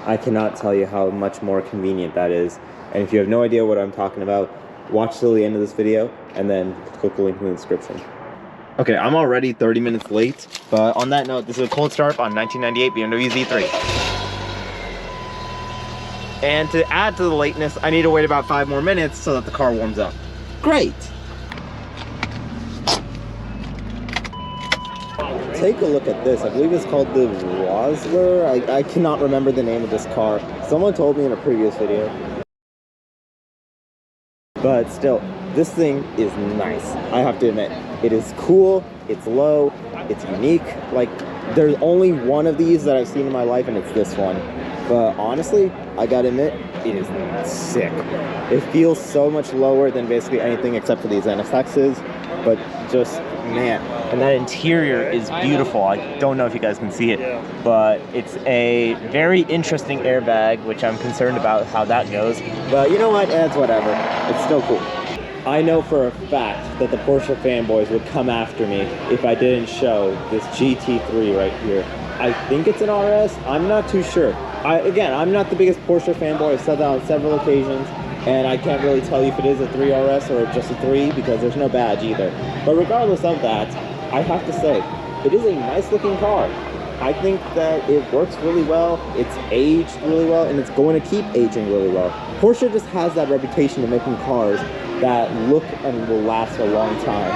I cannot tell you how much more convenient that is. And if you have no idea what I'm talking about, watch till the end of this video and then click the link in the description. Okay, I'm already 30 minutes late, but on that note, this is a cold start on 1998 BMW Z3. And to add to the lateness, I need to wait about 5 more minutes so that the car warms up. Great! Take a look at this. I believe it's called the Rosler. I cannot remember the name of this car. Someone told me in a previous video. But still, this thing is nice. I have to admit, it is cool, it's low, it's unique. Like, there's only one of these that I've seen in my life, and it's this one. But honestly, I gotta admit, it is sick. It feels so much lower than basically anything except for these NSXs, but just, man. And that interior is beautiful. I don't know if you guys can see it, but it's a very interesting airbag, which I'm concerned about how that goes. But you know what? It's whatever. It's still cool. I know for a fact that the Porsche fanboys would come after me if I didn't show this GT3 right here. I think it's an RS. I'm not too sure. Again, I'm not the biggest Porsche fanboy. I've said that on several occasions, and I can't really tell you if it is a 3RS or just a 3 because there's no badge either. But regardless of that, I have to say, it is a nice looking car. I think that it works really well, it's aged really well, and it's going to keep aging really well. Porsche just has that reputation of making cars that look and will last a long time.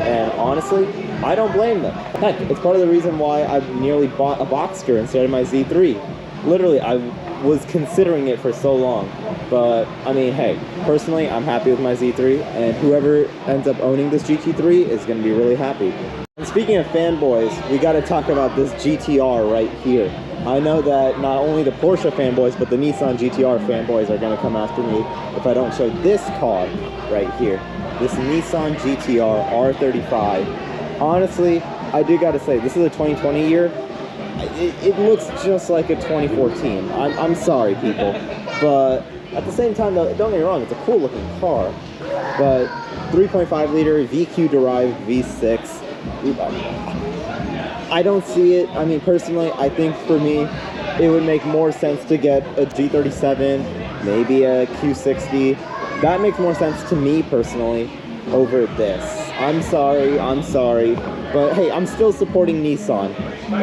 And honestly, I don't blame them. Heck, it's part of the reason why I nearly bought a Boxster instead of my Z3. Literally, I was considering it for so long. But, I mean, hey, personally, I'm happy with my Z3, and whoever ends up owning this GT3 is going to be really happy. And speaking of fanboys, we got to talk about this GTR right here. I know that not only the Porsche fanboys, but the Nissan GTR fanboys are going to come after me if I don't show this car right here. This Nissan GTR R35. Honestly, I do got to say, this is a 2020 year. It looks just like a 2014. I'm sorry, people. But at the same time, though, don't get me wrong, it's a cool looking car. But 3.5 liter VQ derived V6. I don't see it. I mean, personally, I think for me, it would make more sense to get a G37, maybe a Q60. That makes more sense to me personally over this. I'm sorry, but hey, I'm still supporting Nissan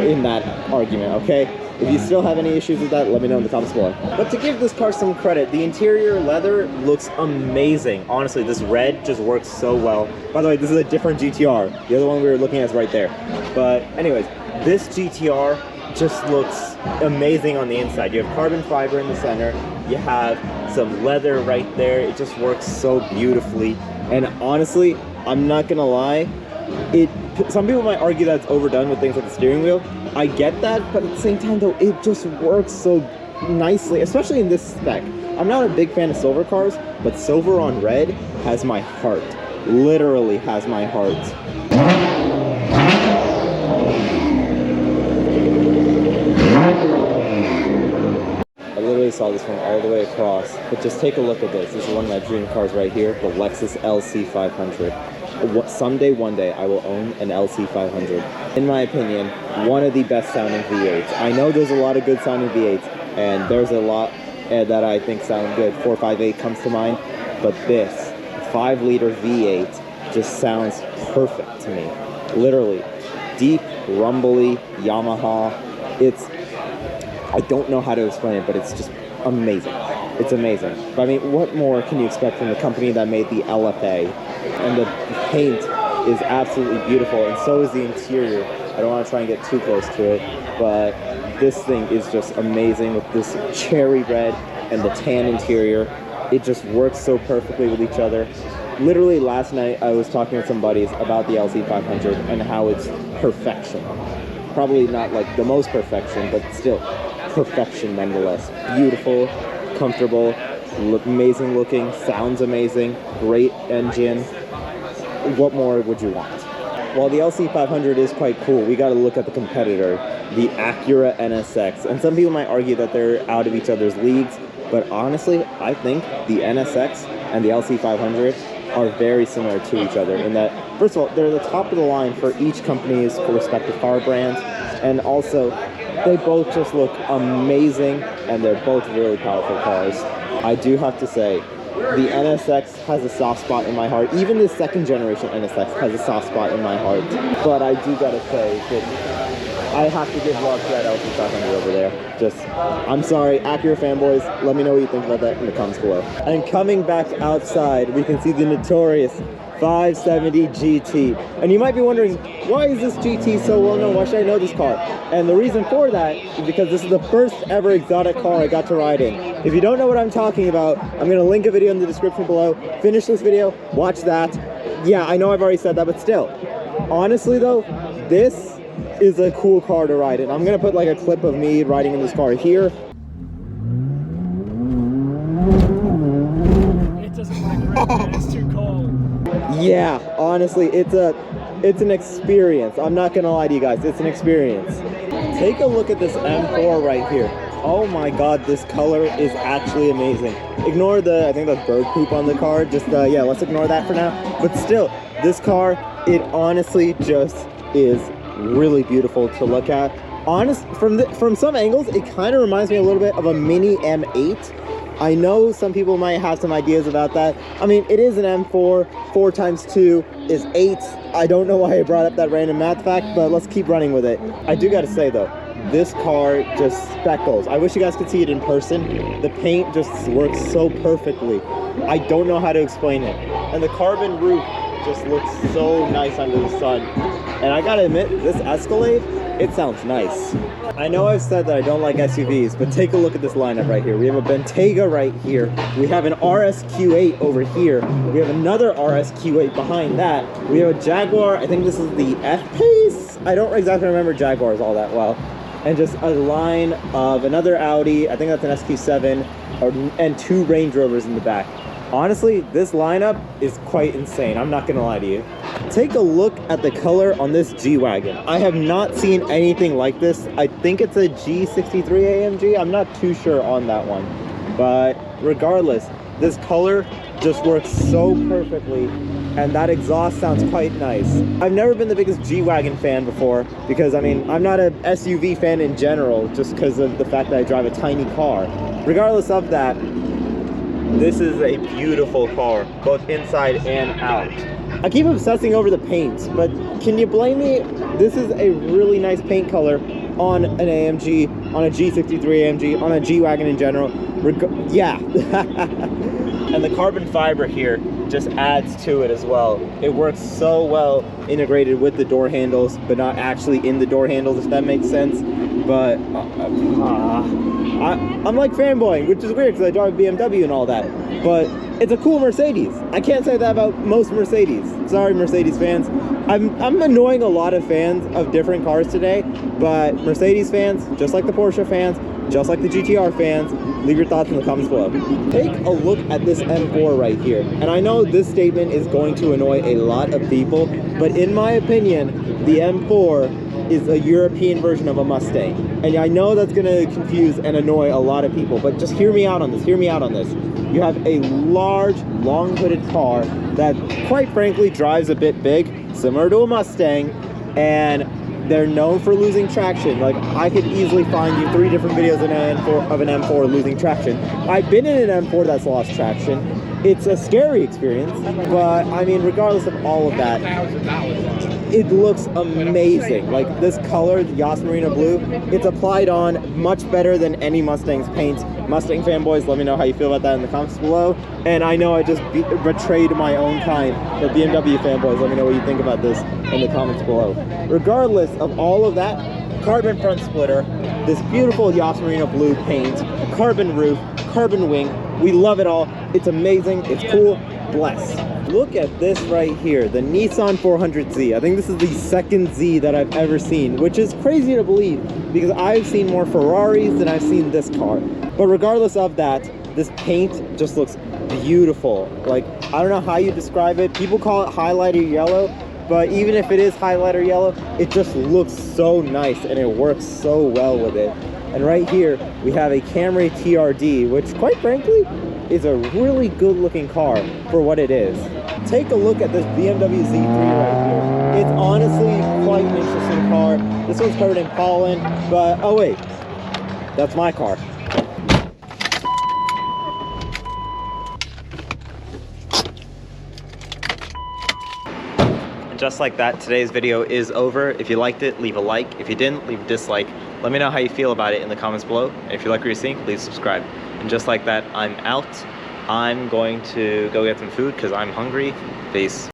in that argument, okay? If you still have any issues with that, let me know in the comments below. But to give this car some credit, the interior leather looks amazing. Honestly, this red just works so well. By the way, this is a different GTR. The other one we were looking at is right there. But anyways, this GTR just looks amazing on the inside. You have carbon fiber in the center. You have some leather right there. It just works so beautifully. And honestly, I'm not gonna lie, some people might argue that it's overdone with things like the steering wheel. I get that, but at the same time though, it just works so nicely, especially in this spec. I'm not a big fan of silver cars, but silver on red has my heart. Literally has my heart. I literally saw this one all the way across, but just take a look at this. This is one of my dream cars right here, the Lexus LC500. Someday, one day, I will own an LC500. In my opinion, one of the best sounding V8s. I know there's a lot of good sounding V8s, and there's a lot that I think sound good. 458 comes to mind, but this 5-liter V8 just sounds perfect to me. Literally, deep, rumbly, Yamaha. I don't know how to explain it, but it's just amazing. It's amazing. But I mean, what more can you expect from the company that made the LFA? And the paint is absolutely beautiful, and so is the interior. I don't want to try and get too close to it, but this thing is just amazing with this cherry red and the tan interior. It just works so perfectly with each other. Literally last night I was talking with some buddies about the LC500 and how it's perfection. Probably not like the most perfection, but still perfection nonetheless. Beautiful, comfortable, amazing looking, sounds amazing, great engine. What more would you want? While the LC500 is quite cool, we got to look at the competitor, the Acura NSX. And some people might argue that they're out of each other's leagues, but honestly, I think the NSX and the LC500 are very similar to each other in that, first of all, they're the top of the line for each company's respective car brands, and also They both just look amazing, and they're both really powerful cars. I do have to say, the NSX has a soft spot in my heart. Even the second generation NSX has a soft spot in my heart. But I do gotta say that I have to give love to that LC500 over there. I'm sorry, Acura fanboys, let me know what you think about that in the comments below. And coming back outside, we can see the notorious 570 GT. And you might be wondering, why is this GT so well known? Why should I know this car? And the reason for that is because this is the first ever exotic car I got to ride in. If you don't know what I'm talking about, I'm gonna link a video in the description below. Finish this video, watch that. Yeah, I know I've already said that, but still. Honestly though, this is a cool car to ride in. I'm gonna put like a clip of me riding in this car here. It doesn't like red, it's too cold. Yeah, honestly, it's an experience. I'm not gonna lie to you guys, it's an experience. Take a look at this M4 right here. Oh my god, this color is actually amazing. Ignore I think the bird poop on the car. Yeah, let's ignore that for now. But still, this car, it honestly just is really beautiful to look at. From some angles, it kind of reminds me a little bit of a mini M8. I know some people might have some ideas about that. I mean, it is an M4, 4 times 2 is 8. I don't know why I brought up that random math fact, but let's keep running with it. I do gotta say though, this car just speckles. I wish you guys could see it in person. The paint just works so perfectly. I don't know how to explain it. And the carbon roof just looks so nice under the sun. And I gotta admit, this Escalade, it sounds nice. I know I've said that I don't like SUVs, but take a look at this lineup right here. We have a Bentayga right here. We have an RSQ8 over here. We have another RSQ8 behind that. We have a Jaguar. I think this is the F-Pace. I don't exactly remember Jaguars all that well. And just a line of another Audi. I think that's an SQ7, and 2 Range Rovers in the back. Honestly, this lineup is quite insane. I'm not gonna lie to you. Take a look at the color on this G-Wagon. I have not seen anything like this. I think it's a G63 AMG. I'm not too sure on that one. But regardless, this color just works so perfectly, and that exhaust sounds quite nice. I've never been the biggest G-Wagon fan before because, I mean, I'm not an SUV fan in general just because of the fact that I drive a tiny car. Regardless of that, this is a beautiful car, both inside and out. I keep obsessing over the paint, but can you blame me? This is a really nice paint color on an AMG, on a G63 AMG, on a G-Wagon in general. Yeah. And the carbon fiber here just adds to it as well. It works so well integrated with the door handles, but not actually in the door handles, if that makes sense. But I'm like fanboying, which is weird because I drive a BMW and all that. But it's a cool Mercedes. I can't say that about most Mercedes. Sorry, Mercedes fans. I'm annoying a lot of fans of different cars today, but Mercedes fans, just like the Porsche fans, just like the GTR fans, leave your thoughts in the comments below. Take a look at this M4 right here. And I know this statement is going to annoy a lot of people, but in my opinion, the M4 is a European version of a Mustang. And I know that's gonna confuse and annoy a lot of people, but just hear me out on this, hear me out on this. You have a large, long hooded car that quite frankly drives a bit big, similar to a Mustang, and they're known for losing traction. Like, I could easily find you 3 different videos of an M4 losing traction. I've been in an M4 that's lost traction. It's a scary experience, but I mean, regardless of all of that, it looks amazing. Like, this color, the Yas Marina blue, it's applied on much better than any Mustang's paint. Mustang fanboys, let me know how you feel about that in the comments below. And I know I just betrayed my own kind, but BMW fanboys, let me know what you think about this in the comments below. Regardless of all of that, carbon front splitter, this beautiful Yas Marina blue paint, carbon roof, carbon wing, we love it all. It's amazing, it's cool, bless. Look at this right here, the Nissan 400Z. I think this is the second Z that I've ever seen, which is crazy to believe because I've seen more Ferraris than I've seen this car. But regardless of that, this paint just looks beautiful. Like, I don't know how you describe it. People call it highlighter yellow, but even if it is highlighter yellow, it just looks so nice and it works so well with it. And right here, we have a Camry TRD, which quite frankly, is a really good looking car for what it is. Take a look at this BMW Z3 right here. It's honestly quite an interesting car. This one's covered in pollen, but oh wait, that's my car. And just like that, today's video is over. If you liked it, leave a like. If you didn't, leave a dislike. Let me know how you feel about it in the comments below. And if you like what you're seeing, please subscribe. And just like that, I'm out. I'm going to go get some food because I'm hungry. Peace.